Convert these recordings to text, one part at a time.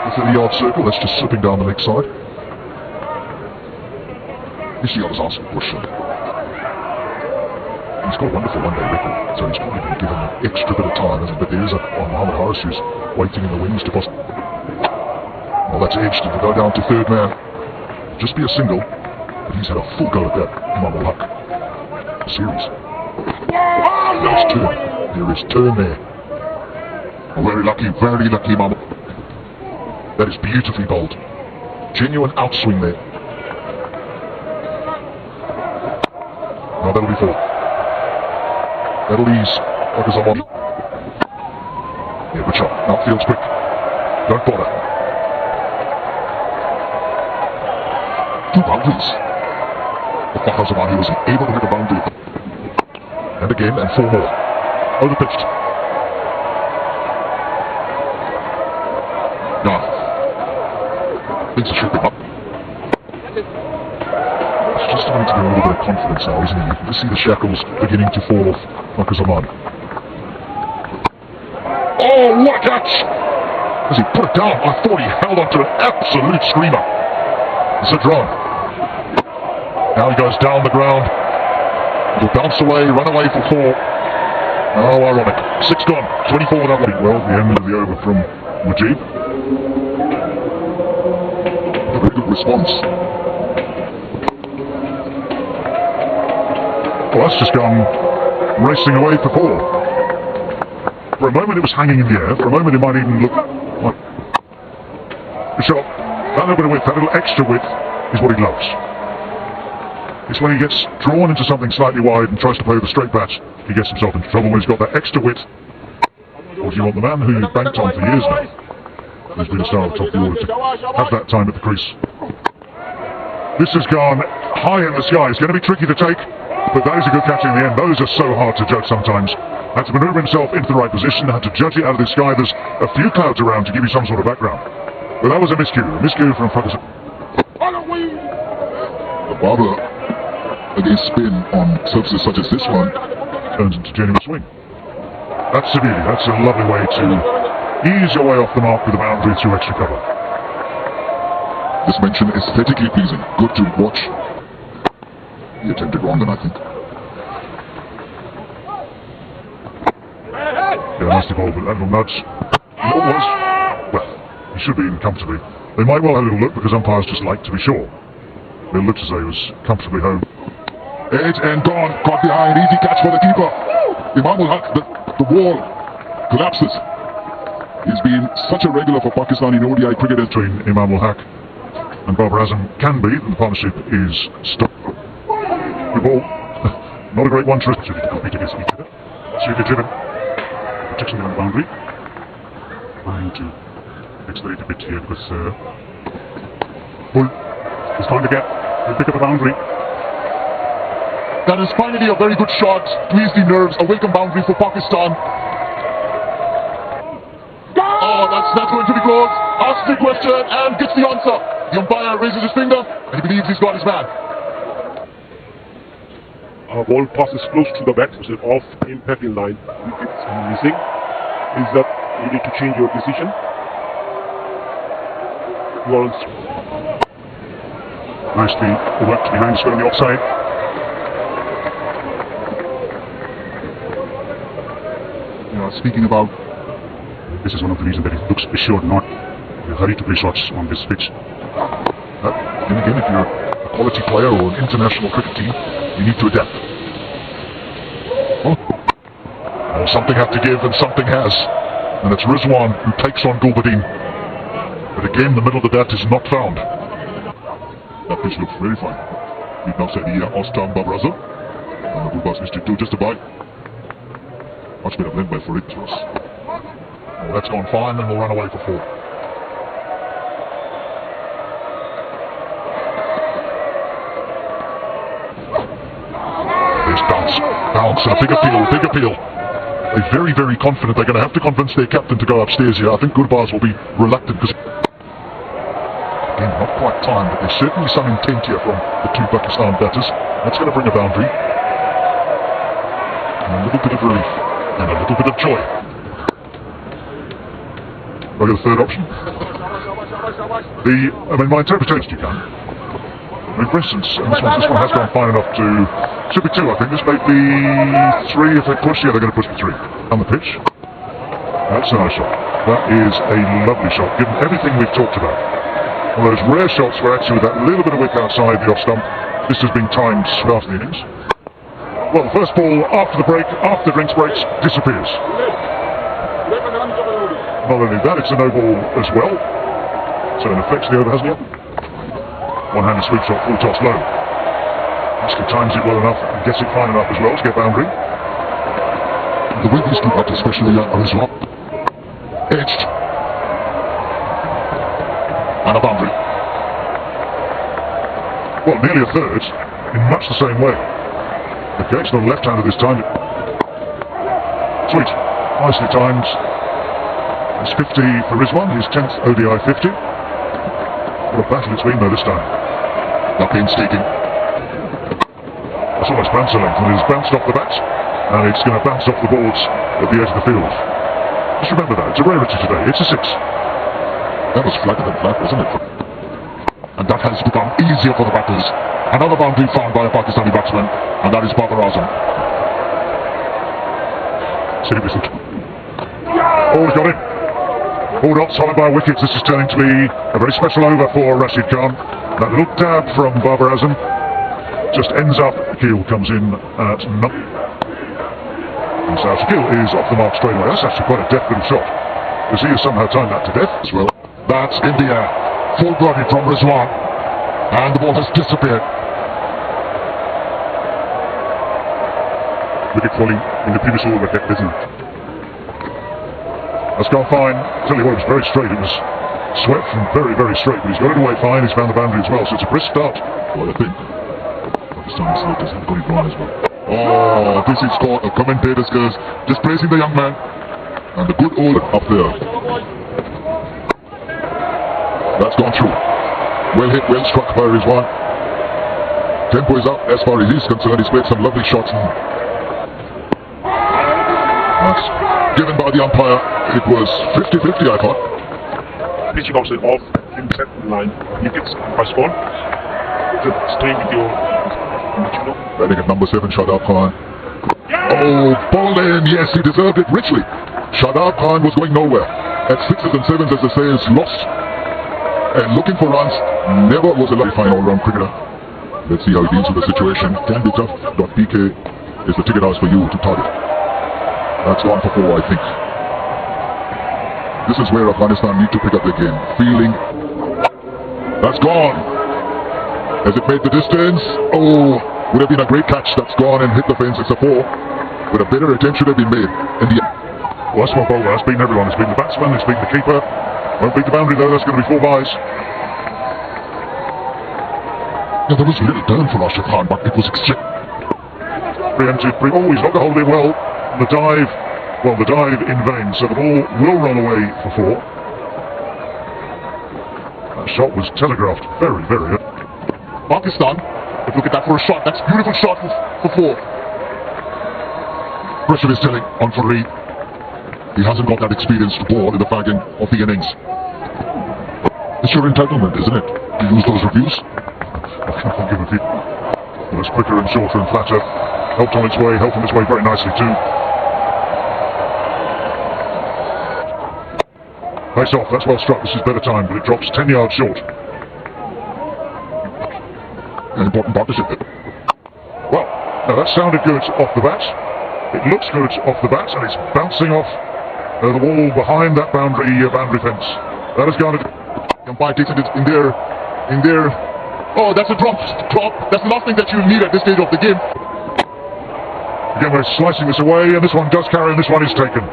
the 30-yard circle. That's just slipping down the leg side. This year I was asking a question. He's got a wonderful one-day record, so he's probably been given an extra bit of time, hasn't he? But there is Muhammad Harris who's waiting in the wings to possibly... Well, that's edged to go down to third man. Just be a single, but he's had a full go at that, Imam al-Haq. Series. There's turn. There is turn there. Oh, very lucky, Imam. That is beautifully bowled. Genuine outswing there. No, that'll be four. That'll ease Pakistan. Yeah, good shot. Outfield's quick. Don't bother. 2 boundaries. The Pakistan, he was able to hit a boundary. And again, and 4 more. Overpitched. Now, things are shaping up. It's just starting to get a little bit of confidence now, isn't it? You can see the shackles beginning to fall off Pakistan. Oh, what a catch! As he put it down, I thought he held onto an absolute screamer. Zadran. Now he goes down the ground. He'll bounce away, run away for 4. Oh, ironic. 6 gone. 24 without running. Well, the end of the over from Mujib. A very good response. Well, that's just gone racing away for 4. For a moment it was hanging in the air. For a moment it might even look like a shot. That little bit of width, that little extra width is what he loves. It's when he gets drawn into something slightly wide and tries to play with a straight bat, he gets himself into trouble when he's got that extra width. Or do you want the man who you've banked on for years now, who's been a star at the top of the order, to have that time at the crease? This has gone high in the sky. It's going to be tricky to take, but that is a good catch in the end. Those are so hard to judge sometimes. Had to maneuver himself into the right position, had to judge it out of the sky. There's a few clouds around to give you some sort of background. But that was a miscue from Pakistan. The barber against spin on surfaces such as this one turns into genuine swing. That's severe. That's a lovely way to ease your way off the mark with a boundary through extra cover. This mention aesthetically pleasing. Good to watch. He attempted wrong then, I think. Yeah, nasty ball, but that little nudge. What was? Well, he should be in comfortably. They might well have a little look because umpires just like to be sure. It looked as though he was comfortably home. Edge and gone. Caught behind. Easy catch for the keeper. Imam al-Haq, the wall collapses. He's been such a regular for Pakistan in ODI cricket. Between Imam al-Haq and Babar Azam can be. The partnership is stuck. Good ball. Not a great one. Should be copied against each other. Driven. Protection on the boundary. Trying to accelerate a bit here because Bull is trying to get the pick of the boundary. That is finally a very good shot to ease the nerves. A welcome boundary for Pakistan. Oh, that's not going to be close. Asks the question and gets the answer. The umpire raises his finger and he believes he's got his man. Our ball passes close to the bat, so off impact in line. It's missing. Is that you need to change your decision? Nicely worked behind square on the offside. Speaking about, this is one of the reasons that it looks assured, not in a hurry to play shots on this pitch. Then again, if you're a quality player or an international cricket team, you need to adapt. Well, something had to give and something has. And it's Rizwan who takes on Gulbadin. But again, the middle of the bat is not found. That pitch looks very fine. We've now said the Ostam Babraza. And the Gulbas missed it too, just a bite. Much better blend by Farid to us. Well, that's gone fine and we'll run away for 4. There's bounce and a big appeal. They're very, very confident. They're going to have to convince their captain to go upstairs here. I think Gurbaz will be reluctant because, again, not quite timed, but there's certainly some intent here from the 2 Pakistan batters. That's going to bring a boundary. And a little bit of relief. And a little bit of joy. Look at the third option. my interpretation, you can. I mean, for instance, this one has gone fine enough to... Should be 2, I think. This may be 3 if they push. Yeah, they're going to push for 3. On the pitch. That's a nice shot. That is a lovely shot, given everything we've talked about. One of those rare shots where actually with that little bit of wick outside the off stump, this has been timed after the innings. Well, the first ball after the break, after the drinks breaks, disappears. Not only that, it's a no ball as well. So it affects the over, hasn't it? One-handed sweep shot, full toss low. Ashley times it well enough and gets it fine enough as well to get boundary. The way these two batters, especially as well, edged. And a boundary. Well, nearly a third, in much the same way. Okay, it's not a left-hander this time. Sweet. Nicely timed. It's 50 for Rizwan, his 10th ODI 50. What a battle it's been though this time. Not painstaking. That's almost bouncer length, and it has bounced off the bat, and it's going to bounce off the boards at the edge of the field. Just remember that, it's a rarity today, it's a 6. That was flatter than flat, wasn't it? And that has become easier for the batters. Another boundary found by a Pakistani batsman, and that is Babar Azam. City whistle. Oh, he's got it. All not solid by wickets. This is turning to be a very special over for Rashid Khan. That little dab from Babar Azam just ends up. Keel comes in at nothing. And so Keel is off the mark straight away. That's actually quite a deft little shot. Because he has somehow timed that to death as well. That's in the air. Full birdie from Rizwan. And the ball has disappeared. Wicket falling in the previous over, kept busy. That's gone fine. Tell you what, it was very straight. It was swept from very, very straight. But he's got it away fine. He's found the boundary as well. So it's a brisk start. Well, I think Pakistani selectors have got it wrong as well. Oh, this is called a commentator's curse. Just praising the young man. And the good old up there. That's gone through. Well hit, well struck by Rizwan. Tempo is up as far as he's concerned. He's played some lovely shots. That's given by the umpire. It was 50-50, I thought. Pitching also off in the second line. You can first one. Stay with your Batting at number 7, Shadab Khan. Oh, ball in. Yes, he deserved it richly. Shadab Khan was going nowhere. At 6s and 7s, as they say, is lost. And looking for runs never was a very fine all-round cricketer. Let's see how he deals with the situation. Can be tough. .PK is the ticket house for you to target. That's gone for 4, I think. This is where Afghanistan need to pick up their game. Fielding. That's gone. Has it made the distance? Oh, would have been a great catch. That's gone and hit the fence. It's a 4. But a better attempt should have been made in the end. Well, that's my bowler. That's beaten everyone. It's beaten the batsman. It's beaten the keeper. Won't beat the boundary though. That's going to be 4 byes. Yeah, there was a little turn for Rashid Khan, but it was extreme. Preempted. Oh, he's not going to hold it well. The dive in vain. So the ball will roll away for 4. That shot was telegraphed very, very early. Pakistan, if you look at that for a shot, that's a beautiful shot for 4. Pressure is telling on Fareed. He hasn't got that experience to bowl in the fagging of the innings. It's your entitlement, isn't it, to use those reviews? I'll give a few. It was quicker and shorter and flatter. Helped on its way very nicely too. Face off, that's well struck. This is better time, but it drops 10 yards short. An important partnership. Well, now that sounded good off the bat. It looks good off the bat, and it's bouncing off the wall behind that boundary fence. That has garnered. The umpire takes it in there. Oh, that's a drop. That's nothing that you need at this stage of the game. Again, we're slicing this away, and this one does carry, and this one is taken.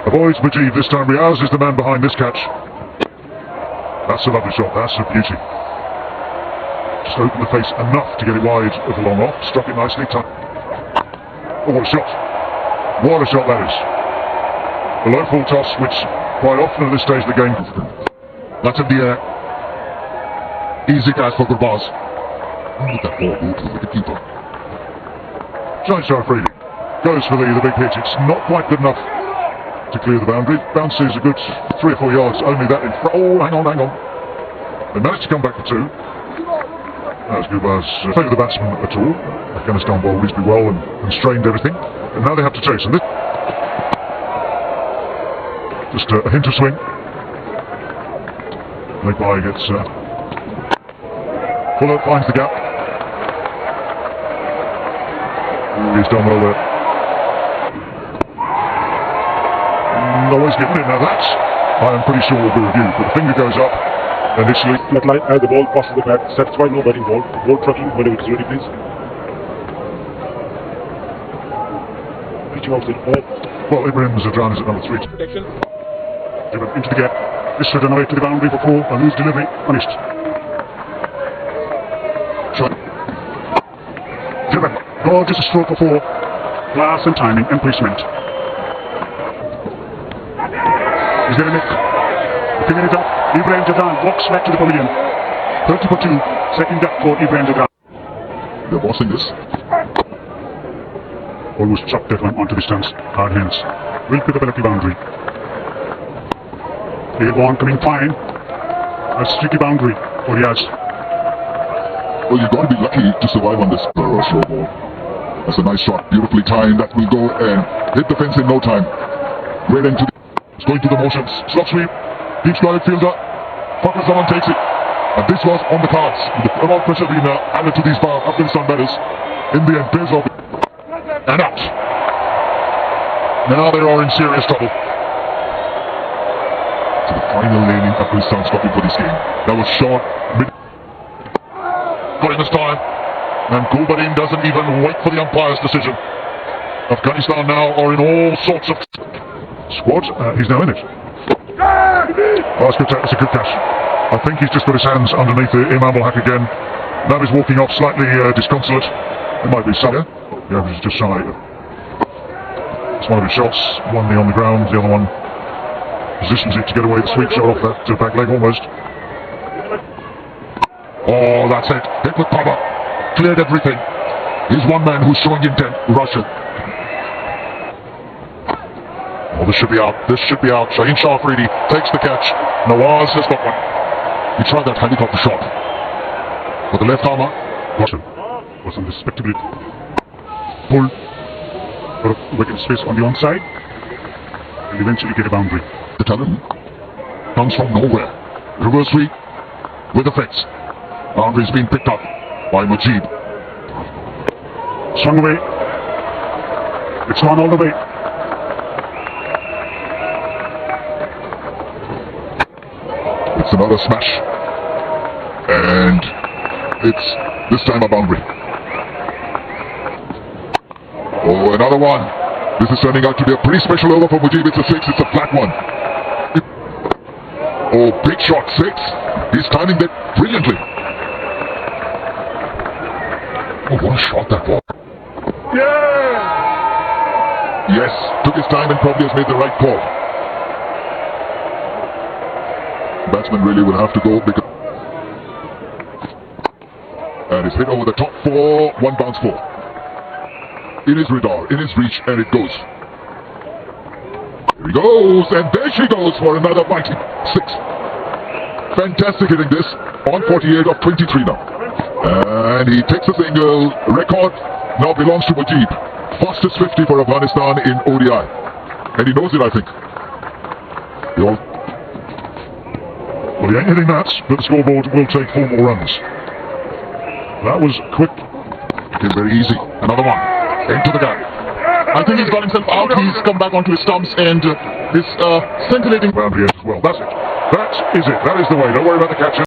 Avoids Majid this time. Riaz is the man behind this catch. That's a lovely shot. That's a beauty. Just opened the face enough to get it wide of the long off. Struck it nicely. Oh, what a shot. What a shot that is. The low full toss, which quite often at this stage of the game. That's in the air. Easy catch for Gurbaz. Look at that ball go to the wicketkeeper. Giant Star Freely goes for the big pitch. It's not quite good enough to clear the boundary. Bounces a good 3 or 4 yards. Only that in front. Oh, hang on. They managed to come back for two. As Gubars favour the batsman at all. Afghanistan bowled reasonably well and strained everything. And now they have to chase. And this just a hint of swing. Leg by gets Fuller finds the gap. He's done well there. No one's given it. Now that I am pretty sure will be reviewed. But the finger goes up initially. Flat line as the ball passes the bat. Satisfied, no batting ball. Ball trucking whenever it's ready, please. Reaching outside. Well, Ibrahim Zadran is at number 3. Protection. Given into the gap. This should away to the boundary for 4. A loose delivery. Punished. Shot. Given. Gorgeous stroke for 4. Class and timing and placement. He's getting it. Picking it up. Ibrahim Zadran walks back to the pavilion. 30 for 2. Second gap for Ibrahim Zadran. They're bossing this. Almost chopped that one onto the stumps. Hard hands. Will pick up a lucky boundary. The ball coming fine. A streaky boundary for Riaz. Well, you've got to be lucky to survive on this slow ball. That's a nice shot. Beautifully timed. That will go and hit the fence in no time. Right into the... It's going through the motions. Slot sweep. Deep slotted fielder. Fakir Zaman takes it. And this was on the cards. With the amount of pressure being added to these Afghanistan batters. In the end, pays off. And out. Now they are in serious trouble. To the final lane in Afghanistan stopping for this game. That was short. Got in this time. And Gulbarin doesn't even wait for the umpire's decision. Afghanistan now are in all sorts of... Squad, he's now in it. Oh, that's a good catch. I think he's just got his hands underneath the Imam al-Haq again. Now he's walking off slightly disconsolate. It might be Salah. Yeah, he's just shy. It's one of his shots. One knee on the ground, the other one positions it to get away the sweep shot off that back leg almost. Oh, that's it. Hit with power. Cleared everything. Here's one man who's showing intent. Russia. Oh, this should be out. This should be out. Shaheen Shah Afridi takes the catch. Nawaz has got one. He tried that helicopter shot. With the left armour. Russian. Was unexpectedly pulled. Got a wicket space on the onside. And eventually get a boundary. The talent comes from nowhere. Reverse sweep with effects. Boundary's been picked up by Mujib. Swung away. It's gone all the way. It's another smash. And it's this time a boundary. Oh, another one. This is turning out to be a pretty special over for Mujib. It's a 6. It's a flat one. Oh, big shot. 6. He's timing that brilliantly. Oh, what a shot that was. Yeah! Yes, took his time and probably has made the right call. Batsman really will have to go because... And it's hit over the top for 1 bounce 4. In his radar, in his reach, and it goes. Here he goes, and there she goes for another biting 6. Fantastic hitting this on 48 of 23 now. And he takes a single. Record now belongs to Mujib. Fastest 50 for Afghanistan in ODI. And he knows it, I think. Well, he ain't hitting that, but the scoreboard will take 4 more runs. That was quick. It very easy. Another one. Into the gap. I think he's got himself out. He's come back onto his stumps and this scintillating Boundary as well. That's it. That is it. That is the way. Don't worry about the catcher.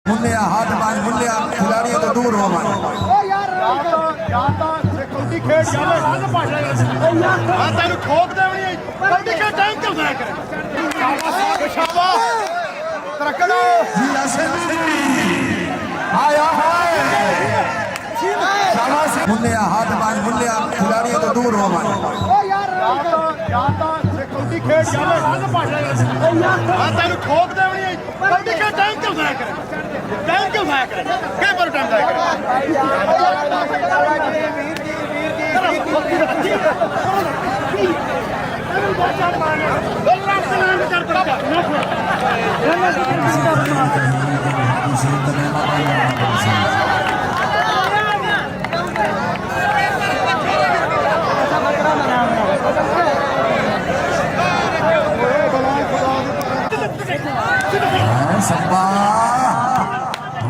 मुल्लिया हाथ बांध मुल्लिया खिलाड़ियों तो दूर हो मानो खेड जावे हां तेनु ठोक देवनी कबड्डी का टाइम क्यों जाया करे शाबाश तरकड़ो आया है शाबाश मुल्लिया हाथ बांध मुल्लिया खिलाड़ियों तो दूर हो मानो कबड्डी खेड जावे हां तेनु ठोक देवनी कबड्डी का टाइम क्यों जाया करे क्या पर टाइम जाया करे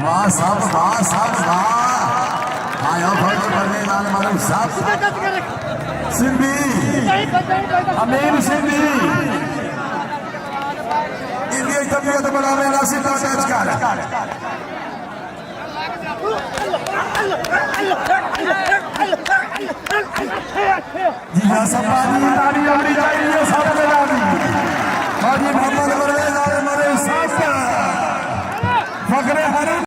वाह सब आया फर्ज करने वाले मालूम साहब सिंधी अमीर सिंधी इंडिया तबीयत बनावे नासिर का टच कर जी हां सब